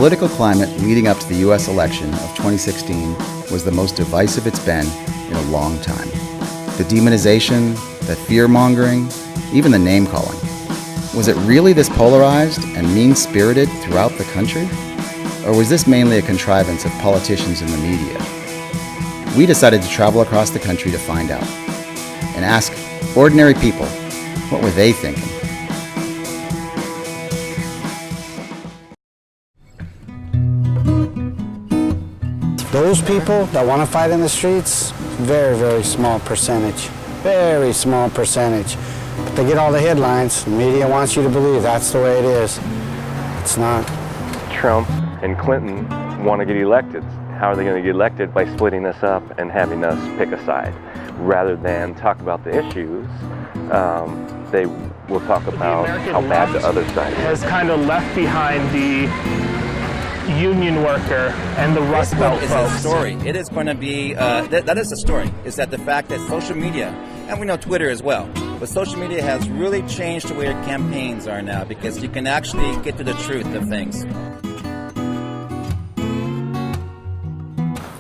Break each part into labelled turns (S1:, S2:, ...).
S1: political climate leading up to the U.S. election of 2016 was the most divisive it's been in a long time. The demonization, the fear-mongering, even the name-calling. Was it really this polarized and mean-spirited throughout the country? Or was this mainly a contrivance of politicians and the media? We decided to travel across the country to find out and ask ordinary people, what were they thinking?
S2: Those people that want to fight in the streets, very, very small percentage. Very small percentage. But they get all the headlines. The media wants you to believe that's the way it is. It's not.
S3: Trump and Clinton want to get elected. How are they going to get elected? By splitting us up and having us pick a side. Rather than talk about the issues, they will talk about how bad the other side is.
S4: Has kind of left behind the union worker and the Rust Belt folks.
S5: It's a story. It is going to be, that is the story, is that the fact that social media, and we know Twitter as well, but social media has really changed the way your campaigns are now because you can actually get to the truth of things.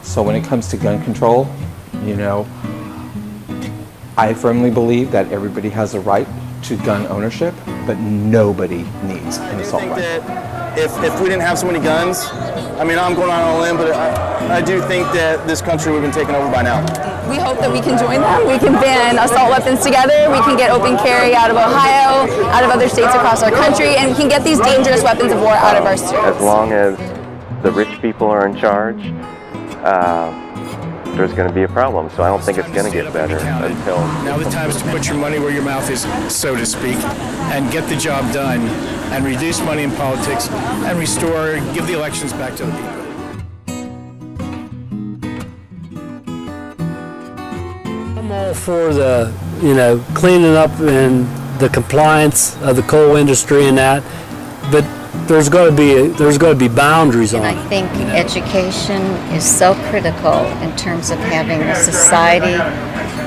S6: So when it comes to gun control, you know, I firmly believe that everybody has a right to gun ownership, but nobody needs an assault rifle.
S7: If we didn't have so many guns, I mean, I'm going on all in, but I do think that this country would have been taken over by now.
S8: We hope that we can join them. We can ban assault weapons together. We can get open carry out of Ohio, out of other states across our country, and we can get these dangerous weapons of war out of our streets.
S3: As long as the rich people are in charge, there's going to be a problem. So I don't think it's going to get better until...
S9: Now the time is to put your money where your mouth is, so to speak, and get the job done, and reduce money in politics, and restore, give the elections back to the people.
S2: I'm all for the, cleaning up and the compliance of the coal industry and that, but there's got to be boundaries on it.
S10: And I think education is so critical in terms of having a society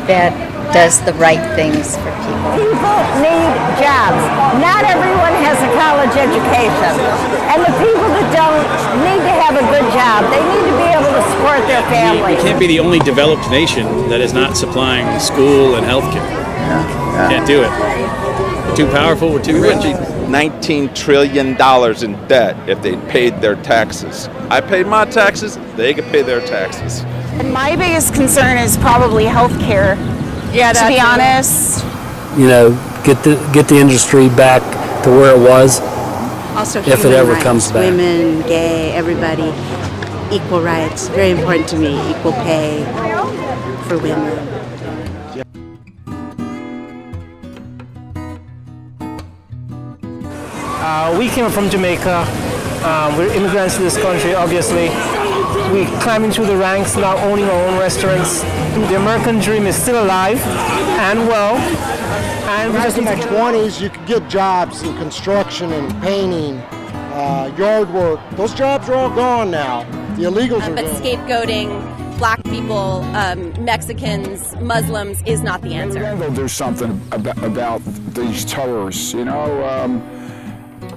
S10: that does the right things for people.
S11: People need jobs. Not everyone has a college education. And the people that don't need to have a good job. They need to be able to support their families.
S12: We can't be the only developed nation that is not supplying school and health care. Can't do it. We're too powerful, we're too rich.
S13: $19 trillion in debt if they paid their taxes. I paid my taxes, they could pay their taxes.
S8: And my biggest concern is probably health care. Yeah, to be honest.
S2: Get the industry back to where it was.
S14: Also,
S2: if it ever comes back.
S14: Women, gay, everybody, equal rights. Very important to me. Equal pay for women.
S4: We came from Jamaica. We're immigrants to this country, obviously. We climbing through the ranks, now owning our own restaurants. The American dream is still alive and well. And
S15: back in my 20s, you could get jobs in construction and painting, yard work. Those jobs are all gone now. The illegals are
S16: But
S15: gone.
S16: scapegoating black people, Mexicans, Muslims is not the answer.
S17: They'll do something about these terrorists,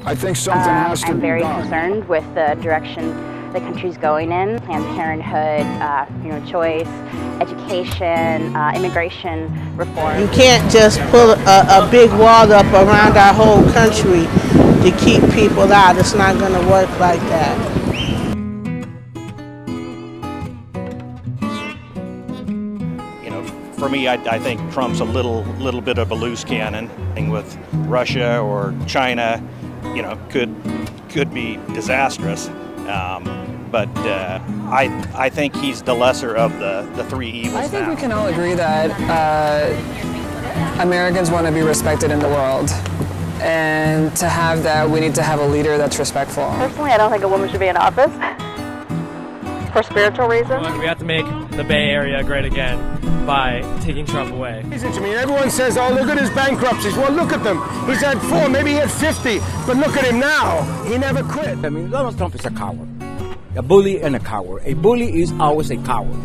S17: I think something has to be done.
S18: I'm very concerned with the direction the country's going in. Planned Parenthood, choice, education, immigration reform.
S11: You can't just put a big wall up around our whole country to keep people out. It's not going to work like that.
S19: For me, I think Trump's a little bit of a loose cannon with Russia or China. Could be disastrous, but I think he's the lesser of the three evils.
S20: I think we can all agree that Americans want to be respected in the world, and to have that, we need to have a leader that's respectful.
S18: Personally, I don't think a woman should be in office for spiritual reasons.
S5: We have to make the Bay Area great again by taking Trump away.
S9: Listen to me, everyone says, oh, look at his bankruptcies. Well, look at them. He's had 4, maybe he had 50, but look at him now. He never quit.
S3: I mean, Donald Trump is a coward. A bully and a coward. A bully is always a coward.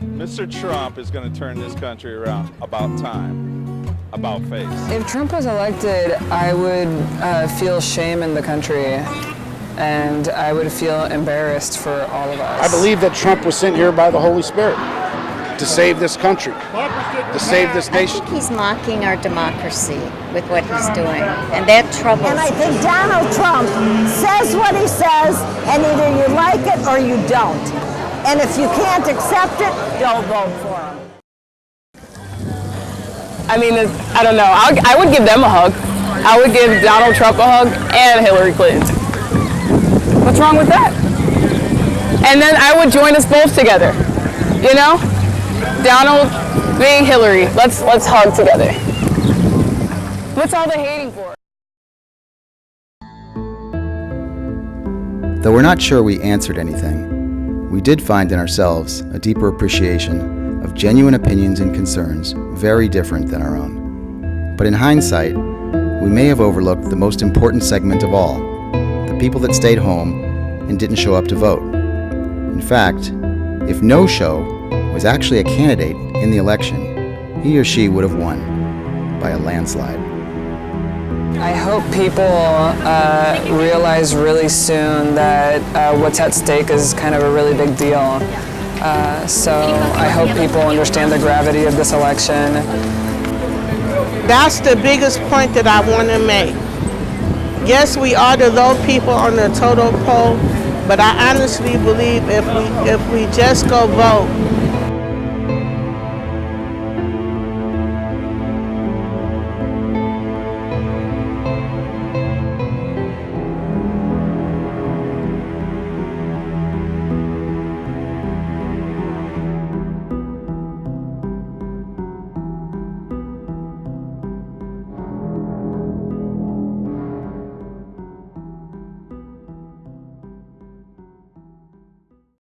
S13: Mr. Trump is going to turn this country around about time, about face.
S20: If Trump was elected, I would feel shame in the country and I would feel embarrassed for all of us.
S2: I believe that Trump was sent here by the Holy Spirit to save this country, to save this nation.
S10: I think he's mocking our democracy with what he's doing, and that troubles
S11: And I
S10: me.
S11: think Donald Trump says what he says, and either you like it or you don't. And if you can't accept it, don't vote for him.
S20: I mean, I don't know. I would give them a hug. I would give Donald Trump a hug and Hillary Clinton. What's wrong with that? And then I would join us both together. You know? Donald, me, Hillary. Let's hug together. What's all the hating for?
S1: Though we're not sure we answered anything, we did find in ourselves a deeper appreciation of genuine opinions and concerns very different than our own. But in hindsight, we may have overlooked the most important segment of all, the people that stayed home and didn't show up to vote. In fact, if no show was actually a candidate in the election, he or she would have won by a landslide.
S20: I hope people realize really soon that what's at stake is kind of a really big deal. So I hope people understand the gravity of this election.
S21: That's the biggest point that I want to make. Yes, we are the low people on the total poll, but I honestly believe if we just go vote,